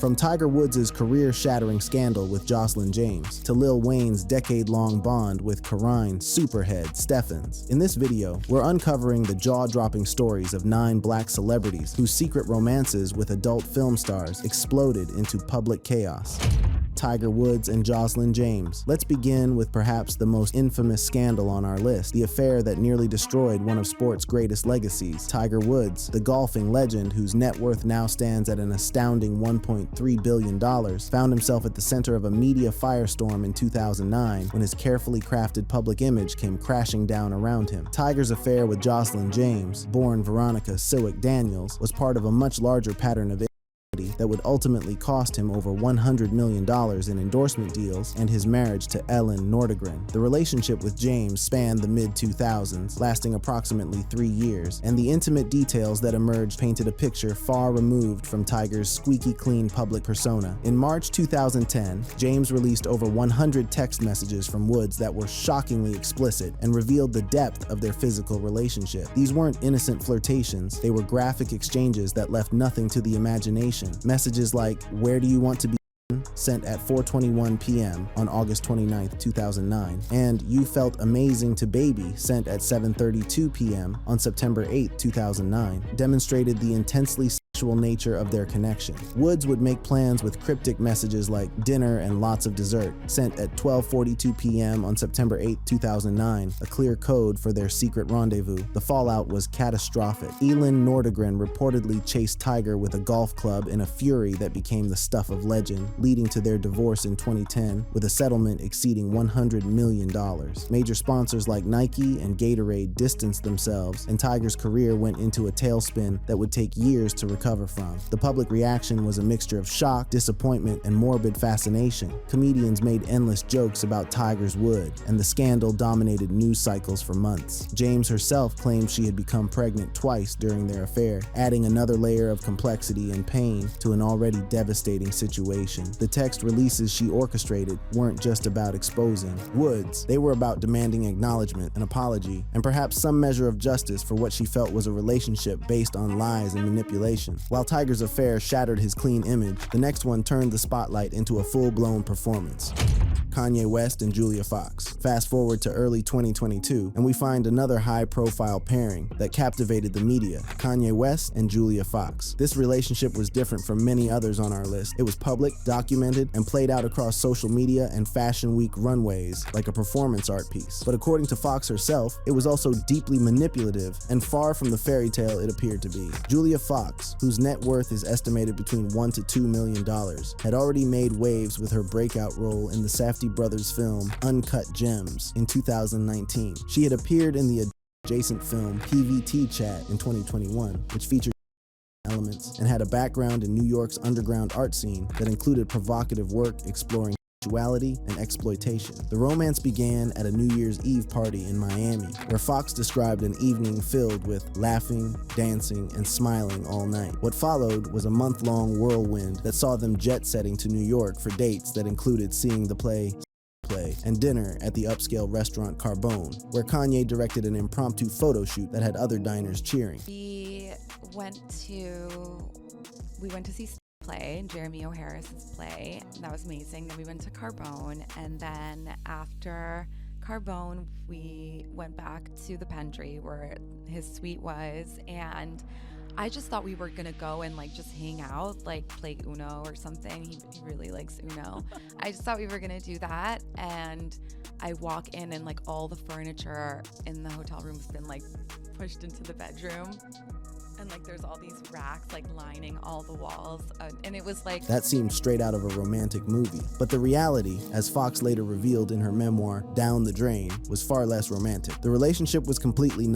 From Tiger Woods' career-shattering scandal with Jocelyn James to Lil Wayne's decade-long bond with Karine Superhead Steffens. In this video, we're uncovering the jaw-dropping stories of 9 black celebrities whose secret romances with adult film stars exploded into public chaos. Tiger Woods and Jocelyn James. Let's begin with perhaps the most infamous scandal on our list, the affair that nearly destroyed one of sport's greatest legacies. Tiger Woods, the golfing legend whose net worth now stands at an astounding $1.3 billion, found himself at the center of a media firestorm in 2009 when his carefully crafted public image came crashing down around him. Tiger's affair with Jocelyn James, born Veronica Siwick Daniels, was part of a much larger pattern of that would ultimately cost him over $100 million in endorsement deals and his marriage to Ellen Nordegren. The relationship with James spanned the mid-2000s, lasting approximately 3 years, and the intimate details that emerged painted a picture far removed from Tiger's squeaky clean public persona. In March 2010, James released over 100 text messages from Woods that were shockingly explicit and revealed the depth of their physical relationship. These weren't innocent flirtations, they were graphic exchanges that left nothing to the imagination. Messages like, "Where do you want to be?" sent at 4:21 p.m. on August 29, 2009, and "You felt amazing to baby" sent at 7:32 p.m. on September 8, 2009, demonstrated the intensely sexual nature of their connection. Woods would make plans with cryptic messages like "dinner and lots of dessert" sent at 12:42 p.m. on September 8, 2009, a clear code for their secret rendezvous. The fallout was catastrophic. Ellen Nordegren reportedly chased Tiger with a golf club in a fury that became the stuff of legend, leading to their divorce in 2010 with a settlement exceeding $100 million. Major sponsors like Nike and Gatorade distanced themselves, and Tiger's career went into a tailspin that would take years to recover from. The public reaction was a mixture of shock, disappointment, and morbid fascination. Comedians made endless jokes about Tiger's wood, and the scandal dominated news cycles for months. James herself claimed she had become pregnant twice during their affair, adding another layer of complexity and pain to an already devastating situation. The text releases she orchestrated weren't just about exposing Woods. They were about demanding acknowledgement, an apology, and perhaps some measure of justice for what she felt was a relationship based on lies and manipulation. While Tiger's affair shattered his clean image, the next one turned the spotlight into a full-blown performance. Kanye West and Julia Fox. Fast forward to early 2022, and we find another high-profile pairing that captivated the media, Kanye West and Julia Fox. This relationship was different from many others on our list. It was public, documented, and played out across social media and Fashion Week runways like a performance art piece. But according to Fox herself, it was also deeply manipulative and far from the fairy tale it appeared to be. Julia Fox, whose net worth is estimated between $1 to $2 million, had already made waves with her breakout role in the Safdie brothers film Uncut Gems in 2019. She had appeared in the adjacent film PVT Chat in 2021, which featured elements and had a background in New York's underground art scene that included provocative work exploring sexuality and exploitation. The romance began at a New Year's Eve party in Miami, where Fox described an evening filled with laughing, dancing, and smiling all night. What followed was a month-long whirlwind that saw them jet-setting to New York for dates that included seeing the play and dinner at the upscale restaurant Carbone, where Kanye directed an impromptu photo shoot that had other diners cheering. We went to see play, Jeremy O'Harris's play. That was amazing. Then we went to Carbone, and then after Carbone, we went back to the Pendry where his suite was, and I just thought we were gonna go and just hang out, play Uno or something. He really likes Uno. I just thought we were gonna do that, and I walk in and all the furniture in the hotel room has been pushed into the bedroom. And there's all these racks lining all the walls, and it was that seemed straight out of a romantic movie. But the reality, as Fox later revealed in her memoir Down the Drain, was far less romantic. The relationship was completely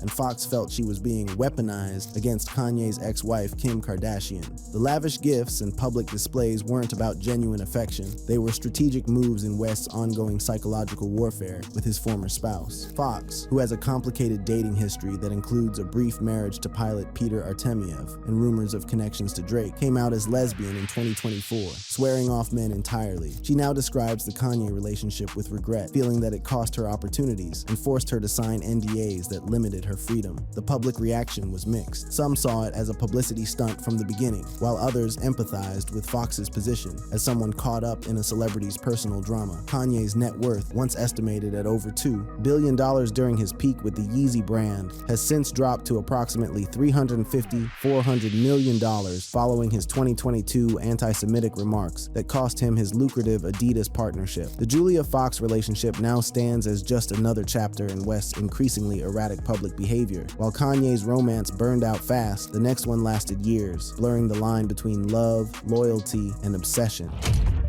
and Fox felt she was being weaponized against Kanye's ex-wife Kim Kardashian. The lavish gifts and public displays weren't about genuine affection. They were strategic moves in West's ongoing psychological warfare with his former spouse. Fox, who has a complicated dating history that includes a brief marriage to pilot Peter Artemiev and rumors of connections to Drake, came out as lesbian in 2024, swearing off men entirely. She now describes the Kanye relationship with regret, feeling that it cost her opportunities and forced her to sign NDAs that limited her her freedom. The public reaction was mixed. Some saw it as a publicity stunt from the beginning, while others empathized with Fox's position as someone caught up in a celebrity's personal drama. Kanye's net worth, once estimated at over $2 billion during his peak with the Yeezy brand, has since dropped to approximately $350–400 million following his 2022 anti-Semitic remarks that cost him his lucrative Adidas partnership. The Julia Fox relationship now stands as just another chapter in West's increasingly erratic public behavior. While Kanye's romance burned out fast, the next one lasted years, blurring the line between love, loyalty, and obsession.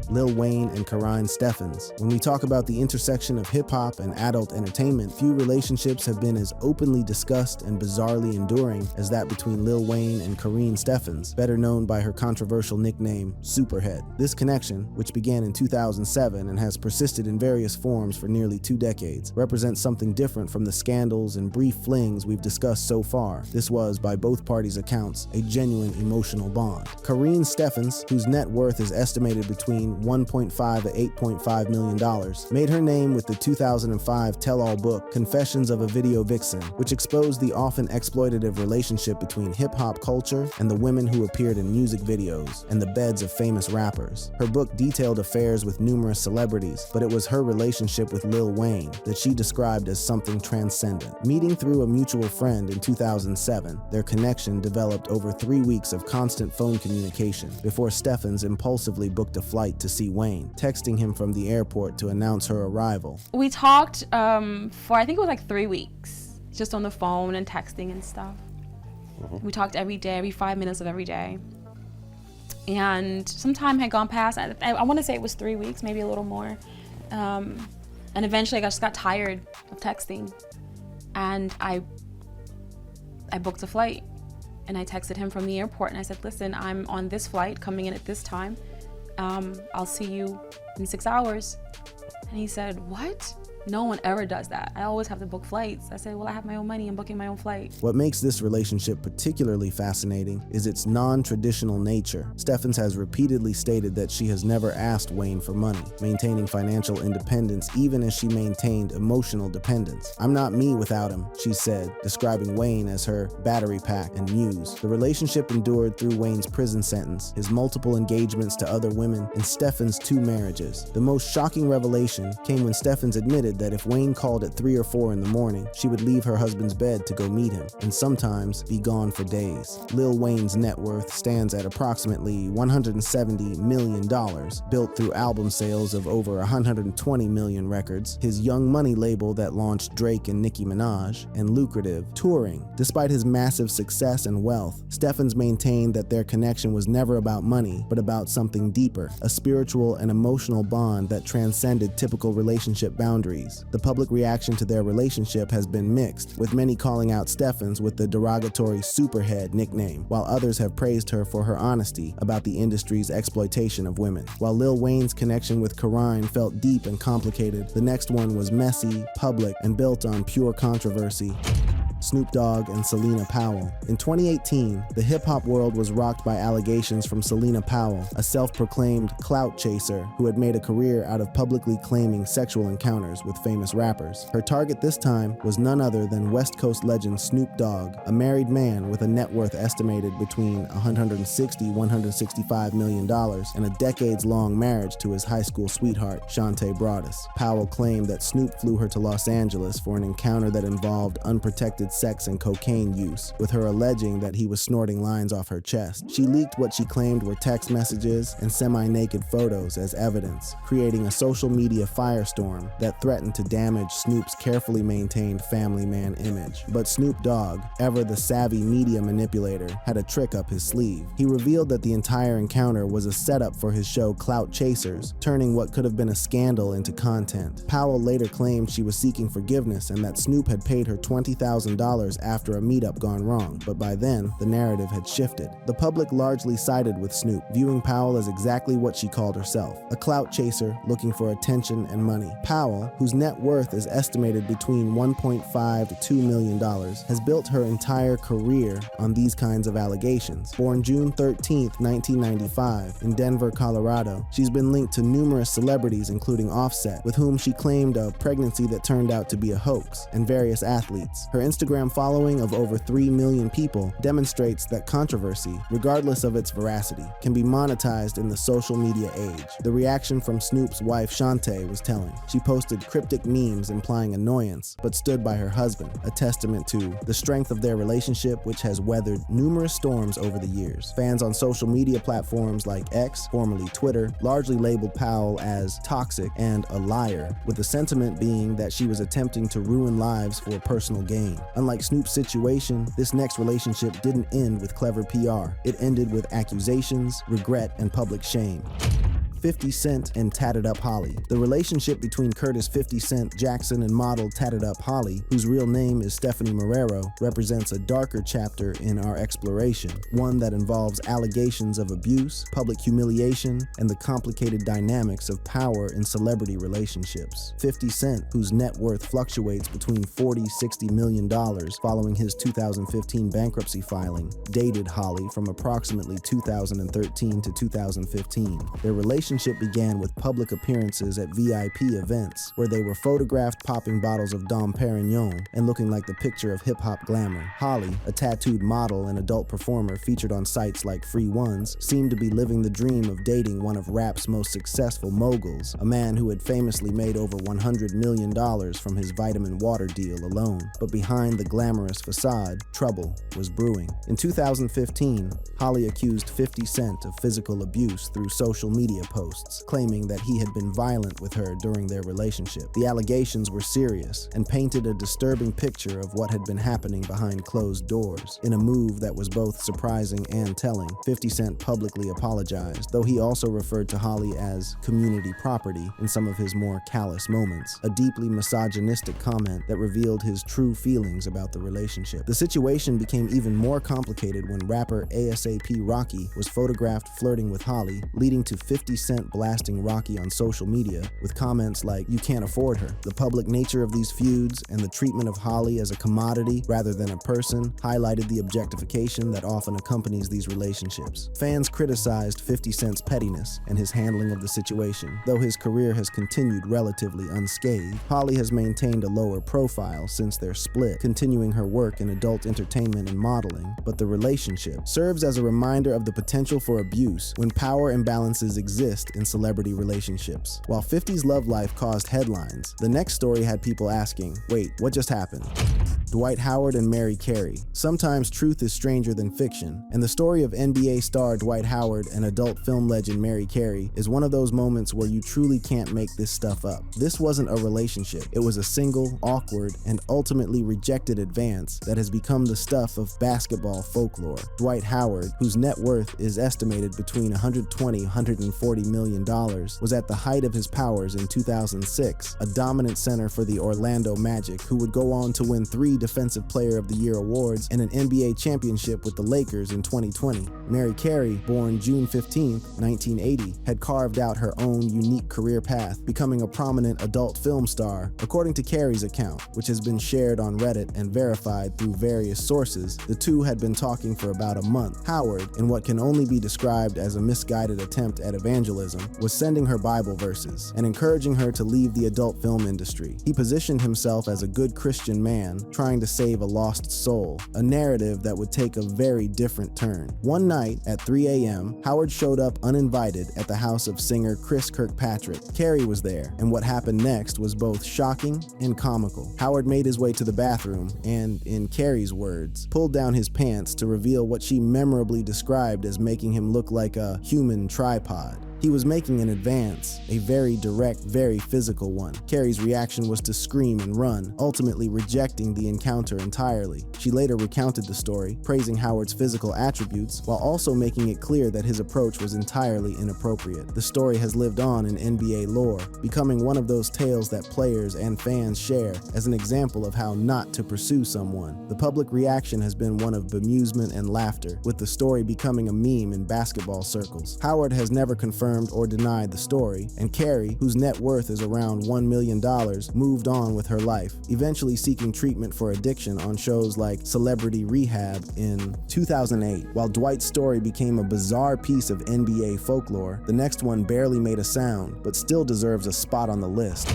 Lil Wayne and Karine Steffans. When we talk about the intersection of hip-hop and adult entertainment, few relationships have been as openly discussed and bizarrely enduring as that between Lil Wayne and Karine Steffans, better known by her controversial nickname, Superhead. This connection, which began in 2007 and has persisted in various forms for nearly 2 decades, represents something different from the scandals and brief flings we've discussed so far. This was, by both parties' accounts, a genuine emotional bond. Karine Steffans, whose net worth is estimated between $1.5 to $8.5 million, made her name with the 2005 tell-all book Confessions of a Video Vixen, which exposed the often exploitative relationship between hip-hop culture and the women who appeared in music videos and the beds of famous rappers. Her book detailed affairs with numerous celebrities, but it was her relationship with Lil Wayne that she described as something transcendent. Meeting through a mutual friend in 2007, their connection developed over 3 weeks of constant phone communication before Steffans impulsively booked a flight to see Wayne, texting him from the airport to announce her arrival. We talked for I think it was like 3 weeks, just on the phone and texting and stuff. We talked every day, every 5 minutes of every day. And some time had gone past. I want to say it was 3 weeks, maybe a little more. And eventually I just got tired of texting. And I booked a flight. And I texted him from the airport and I said, listen, I'm on this flight coming in at this time. I'll see you in 6 hours. And he said, what? No one ever does that. I always have to book flights. I said, well, I have my own money. I'm booking my own flight. What makes this relationship particularly fascinating is its non-traditional nature. Steffans has repeatedly stated that she has never asked Wayne for money, maintaining financial independence even as she maintained emotional dependence. I'm not me without him, she said, describing Wayne as her battery pack and muse. The relationship endured through Wayne's prison sentence, his multiple engagements to other women, and Steffans' 2 marriages. The most shocking revelation came when Steffans admitted that if Wayne called at 3 or 4 in the morning, she would leave her husband's bed to go meet him, and sometimes be gone for days. Lil Wayne's net worth stands at approximately $170 million, built through album sales of over 120 million records, his Young Money label that launched Drake and Nicki Minaj, and lucrative touring. Despite his massive success and wealth, Steffans maintained that their connection was never about money, but about something deeper, a spiritual and emotional bond that transcended typical relationship boundaries. The public reaction to their relationship has been mixed, with many calling out Steffans with the derogatory Superhead nickname, while others have praised her for her honesty about the industry's exploitation of women. While Lil Wayne's connection with Karine felt deep and complicated, the next one was messy, public, and built on pure controversy. Snoop Dogg and Selena Powell. In 2018, the hip-hop world was rocked by allegations from Selena Powell, a self-proclaimed clout chaser who had made a career out of publicly claiming sexual encounters with famous rappers. Her target this time was none other than West Coast legend Snoop Dogg, a married man with a net worth estimated between $160–165 million and a decades-long marriage to his high school sweetheart, Shantae Broadus. Powell claimed that Snoop flew her to Los Angeles for an encounter that involved unprotected sex and cocaine use, with her alleging that he was snorting lines off her chest. She leaked what she claimed were text messages and semi-naked photos as evidence, creating a social media firestorm that threatened to damage Snoop's carefully maintained family man image. But Snoop Dogg, ever the savvy media manipulator, had a trick up his sleeve. He revealed that the entire encounter was a setup for his show Clout Chasers, turning what could have been a scandal into content. Powell later claimed she was seeking forgiveness and that Snoop had paid her $20,000 after a meetup gone wrong, but by then, the narrative had shifted. The public largely sided with Snoop, viewing Powell as exactly what she called herself, a clout chaser looking for attention and money. Powell, whose net worth is estimated between $1.5 to $2 million, has built her entire career on these kinds of allegations. Born June 13, 1995, in Denver, Colorado, she's been linked to numerous celebrities including Offset, with whom she claimed a pregnancy that turned out to be a hoax, and various athletes. Her Instagram Instagram following of over 3 million people demonstrates that controversy, regardless of its veracity, can be monetized in the social media age. The reaction from Snoop's wife Shantae was telling. She posted cryptic memes implying annoyance, but stood by her husband, a testament to the strength of their relationship, which has weathered numerous storms over the years. Fans on social media platforms like X, formerly Twitter, largely labeled Powell as toxic and a liar, with the sentiment being that she was attempting to ruin lives for personal gain. Unlike Snoop's situation, this next relationship didn't end with clever PR. It ended with accusations, regret, and public shame. 50 Cent and Tatted Up Holly. The relationship between Curtis 50 Cent Jackson and model Tatted Up Holly, whose real name is Stephanie Marrero, represents a darker chapter in our exploration, one that involves allegations of abuse, public humiliation, and the complicated dynamics of power in celebrity relationships. 50 Cent, whose net worth fluctuates between $40–60 million following his 2015 bankruptcy filing, dated Holly from approximately 2013 to 2015. Their relationship began with public appearances at VIP events, where they were photographed popping bottles of Dom Perignon and looking like the picture of hip-hop glamour. Holly, a tattooed model and adult performer featured on sites like Free Ones, seemed to be living the dream of dating one of rap's most successful moguls, a man who had famously made over $100 million from his vitamin water deal alone. But behind the glamorous facade, trouble was brewing. In 2015, Holly accused 50 Cent of physical abuse through social media posts, claiming that he had been violent with her during their relationship. The allegations were serious and painted a disturbing picture of what had been happening behind closed doors. In a move that was both surprising and telling, 50 Cent publicly apologized, though he also referred to Holly as community property in some of his more callous moments, a deeply misogynistic comment that revealed his true feelings about the relationship. The situation became even more complicated when rapper ASAP Rocky was photographed flirting with Holly, leading to 50 Cent blasting Rocky on social media with comments like, "You can't afford her." The public nature of these feuds and the treatment of Holly as a commodity rather than a person highlighted the objectification that often accompanies these relationships. Fans criticized 50 Cent's pettiness and his handling of the situation. Though his career has continued relatively unscathed, Holly has maintained a lower profile since their split, continuing her work in adult entertainment and modeling. But the relationship serves as a reminder of the potential for abuse when power imbalances exist in celebrity relationships. While 50's love life caused headlines, the next story had people asking, wait, what just happened? Dwight Howard and Mary Carey. Sometimes truth is stranger than fiction, and the story of NBA star Dwight Howard and adult film legend Mary Carey is one of those moments where you truly can't make this stuff up. This wasn't a relationship. It was a single, awkward, and ultimately rejected advance that has become the stuff of basketball folklore. Dwight Howard, whose net worth is estimated between $120–140 million, was at the height of his powers in 2006, a dominant center for the Orlando Magic, who would go on to win 3 Defensive Player of the Year awards and an NBA championship with the Lakers in 2020. Mary Carey, born June 15, 1980, had carved out her own unique career path, becoming a prominent adult film star. According to Carey's account, which has been shared on Reddit and verified through various sources, the two had been talking for about a month. Howard, in what can only be described as a misguided attempt at evangelism, was sending her Bible verses and encouraging her to leave the adult film industry. He positioned himself as a good Christian man, trying to save a lost soul, a narrative that would take a very different turn. One night at 3 a.m., Howard showed up uninvited at the house of singer Chris Kirkpatrick. Carey was there, and what happened next was both shocking and comical. Howard made his way to the bathroom and, in Carey's words, pulled down his pants to reveal what she memorably described as making him look like a human tripod. He was making an advance, a very direct, very physical one. Carey's reaction was to scream and run, ultimately rejecting the encounter entirely. She later recounted the story, praising Howard's physical attributes, while also making it clear that his approach was entirely inappropriate. The story has lived on in NBA lore, becoming one of those tales that players and fans share as an example of how not to pursue someone. The public reaction has been one of bemusement and laughter, with the story becoming a meme in basketball circles. Howard has never confirmed or denied the story, and Carey, whose net worth is around $1 million, moved on with her life, eventually seeking treatment for addiction on shows like Celebrity Rehab in 2008. While Dwight's story became a bizarre piece of NBA folklore, the next one barely made a sound, but still deserves a spot on the list.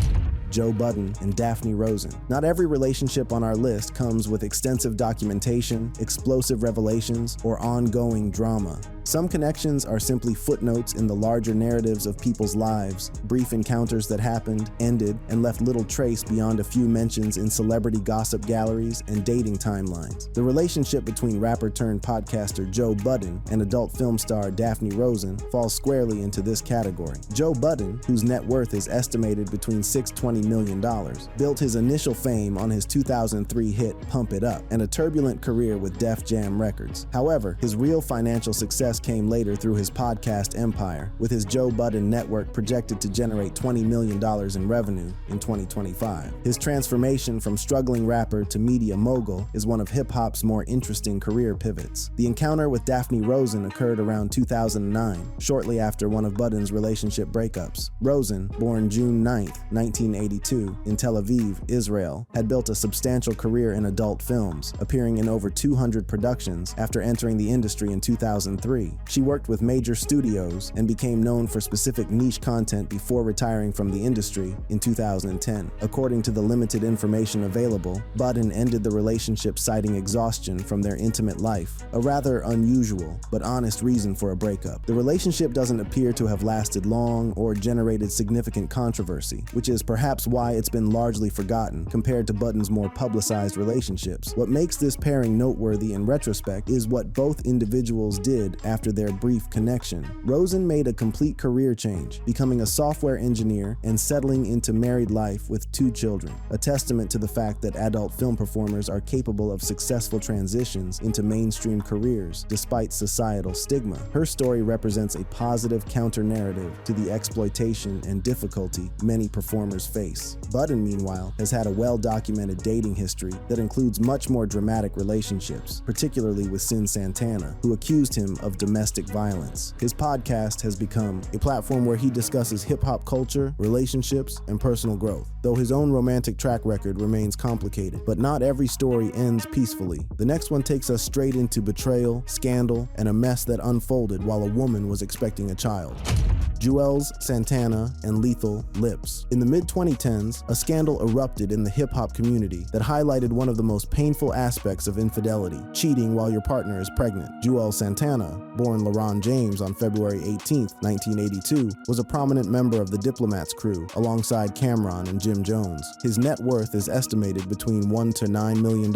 Joe Budden and Daphne Rosen. Not every relationship on our list comes with extensive documentation, explosive revelations, or ongoing drama. Some connections are simply footnotes in the larger narratives of people's lives, brief encounters that happened, ended, and left little trace beyond a few mentions in celebrity gossip galleries and dating timelines. The relationship between rapper-turned-podcaster Joe Budden and adult film star Daphne Rosen falls squarely into this category. Joe Budden, whose net worth is estimated between $620 million, built his initial fame on his 2003 hit Pump It Up and a turbulent career with Def Jam Records. However, his real financial success came later through his podcast empire, with his Joe Budden network projected to generate $20 million in revenue in 2025. His transformation from struggling rapper to media mogul is one of hip-hop's more interesting career pivots. The encounter with Daphne Rosen occurred around 2009, shortly after one of Budden's relationship breakups. Rosen, born June 9, 1982, in Tel Aviv, Israel, had built a substantial career in adult films, appearing in over 200 productions after entering the industry in 2003. She worked with major studios and became known for specific niche content before retiring from the industry in 2010. According to the limited information available, Budden ended the relationship citing exhaustion from their intimate life, a rather unusual but honest reason for a breakup. The relationship doesn't appear to have lasted long or generated significant controversy, which is perhaps why it's been largely forgotten compared to Budden's more publicized relationships. What makes this pairing noteworthy in retrospect is what both individuals did after their brief connection. Rosen made a complete career change, becoming a software engineer and settling into married life with 2 children, a testament to the fact that adult film performers are capable of successful transitions into mainstream careers despite societal stigma. Her story represents a positive counter-narrative to the exploitation and difficulty many performers face. Budden, meanwhile, has had a well-documented dating history that includes much more dramatic relationships, particularly with Sin Santana, who accused him of domestic violence. His podcast has become a platform where he discusses hip-hop culture, relationships, and personal growth. Though his own romantic track record remains complicated, but not every story ends peacefully. The next one takes us straight into betrayal, scandal, and a mess that unfolded while a woman was expecting a child. Juelz Santana and Lethal Lips. In the mid-2010s, a scandal erupted in the hip-hop community that highlighted one of the most painful aspects of infidelity, cheating while your partner is pregnant. Juelz Santana, born LeBron James on February 18, 1982, was a prominent member of the Diplomats crew alongside Cameron and Jim Jones. His net worth is estimated between $1 to $9 million,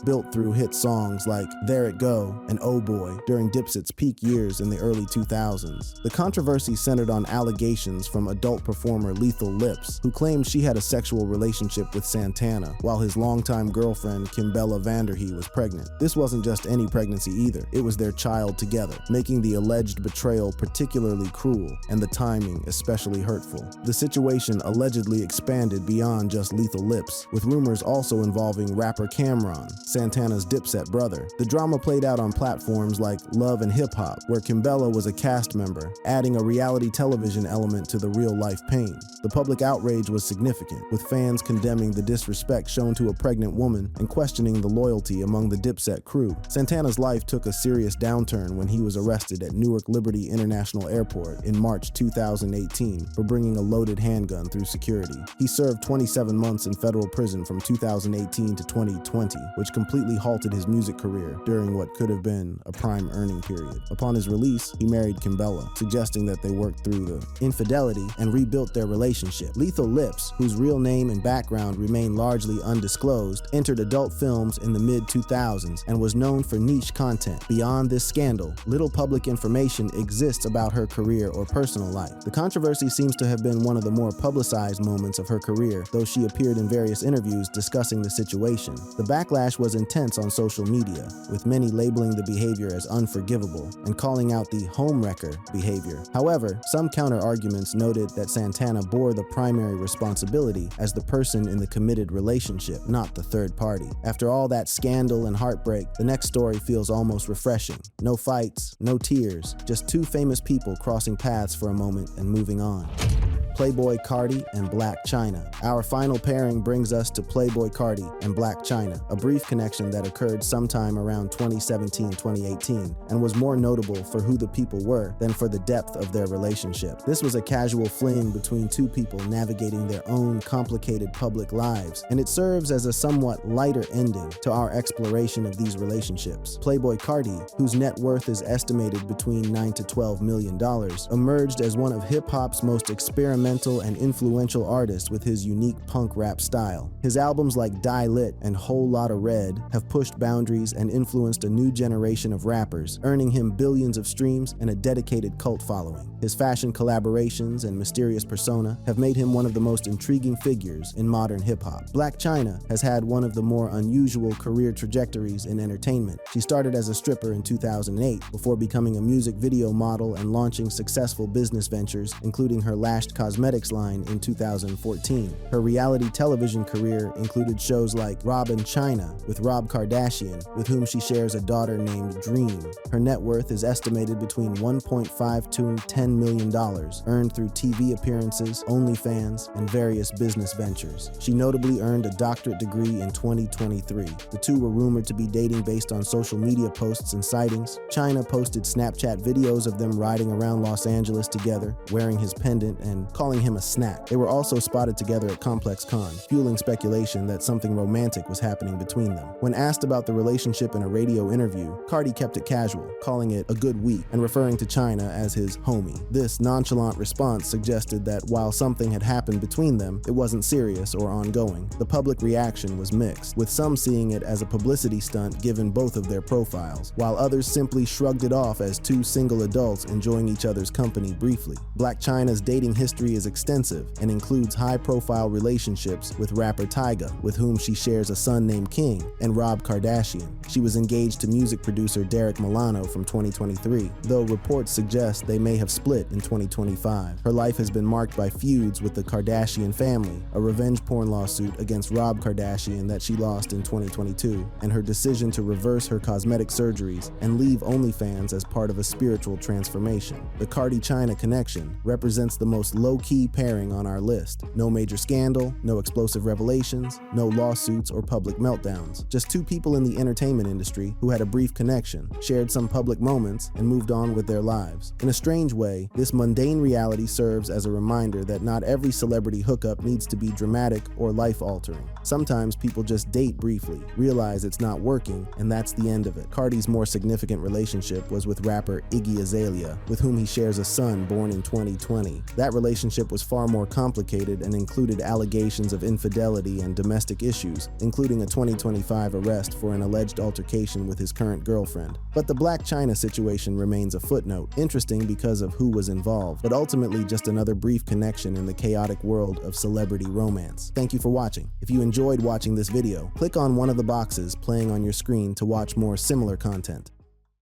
built through hit songs like There It Go and Oh Boy during Dipset's peak years in the early 2000s. The controversy centered on allegations from adult performer Lethal Lips, who claimed she had a sexual relationship with Santana while his longtime girlfriend Kimbella Vanderhee was pregnant. This wasn't just any pregnancy either, it was their child together, making the alleged betrayal particularly cruel and the timing especially hurtful. The situation allegedly expanded beyond just Lethal Lips, with rumors also involving rapper Cameron, Santana's Dipset brother. The drama played out on platforms like Love and Hip Hop, where Kimbella was a cast member, adding a reality television element to the real-life pain. The public outrage was significant, with fans condemning the disrespect shown to a pregnant woman and questioning the loyalty among the Dipset crew. Santana's life took a serious downturn when he was arrested at Newark Liberty International Airport in March 2018 for bringing a loaded handgun through security. He served 27 months in federal prison from 2018 to 2020, which completely halted his music career during what could have been a prime earning period. Upon his release, he married Kimbella, suggesting that they worked through the infidelity and rebuilt their relationship. Lethal Lips, whose real name and background remain largely undisclosed, entered adult films in the mid-2000s and was known for niche content. Beyond this scandal, little public information exists about her career or personal life. The controversy seems to have been one of the more publicized moments of her career, though she appeared in various interviews discussing the situation. The backlash was intense on social media, with many labeling the behavior as unforgivable and calling out the homewrecker behavior. However, some counter-arguments noted that Santana bore the primary responsibility as the person in the committed relationship, not the third party. After all that scandal and heartbreak, the next story feels almost refreshing. No fights, no tears, just 2 famous people crossing paths for a moment and moving on. Playboi Carti and Blac Chyna. Our final pairing brings us to Playboi Carti and Blac Chyna, a brief connection that occurred sometime around 2017-2018 and was more notable for who the people were than for the depth of their relationship. This was a casual fling between two people navigating their own complicated public lives, and it serves as a somewhat lighter ending to our exploration of these relationships. Playboi Carti, whose net worth is estimated between $9 to $12 million, emerged as one of hip-hop's most experimental and influential artists with his unique punk rap style. His albums like Die Lit and Whole Lotta Red have pushed boundaries and influenced a new generation of rappers, earning him billions of streams and a dedicated cult following. His fashion collaborations and mysterious persona have made him one of the most intriguing figures in modern hip-hop. Blac Chyna has had one of the more unusual career trajectories in entertainment. She started as a stripper in 2008 before becoming a music video model and launching successful business ventures, including her Lashed Cosmetics line in 2014. Her reality television career included shows like Rob and China with Rob Kardashian, with whom she shares a daughter named Dream. Her net worth is estimated between $1.5 to $10 million, earned through TV appearances, OnlyFans, and various business ventures. She notably earned a doctorate degree in 2023. The two were rumored to be dating based on social media posts and sightings. China posted Snapchat videos of them riding around Los Angeles together, wearing his pendant and calling him a snack. They were also spotted together at Complex Con, fueling speculation that something romantic was happening between them. When asked about the relationship in a radio interview, Carti kept it casual, calling it a good week and referring to China as his homie. This nonchalant response suggested that while something had happened between them, it wasn't serious or ongoing. The public reaction was mixed, with some seeing it as a publicity stunt given both of their profiles, while others simply shrugged it off as two single adults enjoying each other's company briefly. Blac Chyna's dating history is extensive and includes high-profile relationships with rapper Tyga, with whom she shares a son named King, and Rob Kardashian. She was engaged to music producer Derek Milano from 2023, though reports suggest they may have split in 2025. Her life has been marked by feuds with the Kardashian family, a revenge porn lawsuit against Rob Kardashian that she lost in 2022, and her decision to reverse her cosmetic surgeries and leave OnlyFans as part of a spiritual transformation. The Carti-Chyna connection represents the most low-key pairing on our list. No major scandal, no explosive revelations, no lawsuits or public meltdowns. Just two people in the entertainment industry who had a brief connection, shared some public moments, and moved on with their lives. In a strange way, this mundane reality serves as a reminder that not every celebrity hookup needs to be dramatic or life-altering. Sometimes people just date briefly, realize it's not working, and that's the end of it. Carti's more significant relationship was with rapper Iggy Azalea, with whom he shares a son born in 2020. That relationship was far more complicated and included allegations of infidelity and domestic issues, including a 2025 arrest for an alleged altercation with his current girlfriend. But the Blac Chyna situation remains a footnote, interesting because of who was involved, but ultimately just another brief connection in the chaotic world of celebrity romance. Thank you for watching. If you enjoyed watching this video, click on one of the boxes playing on your screen to watch more similar content.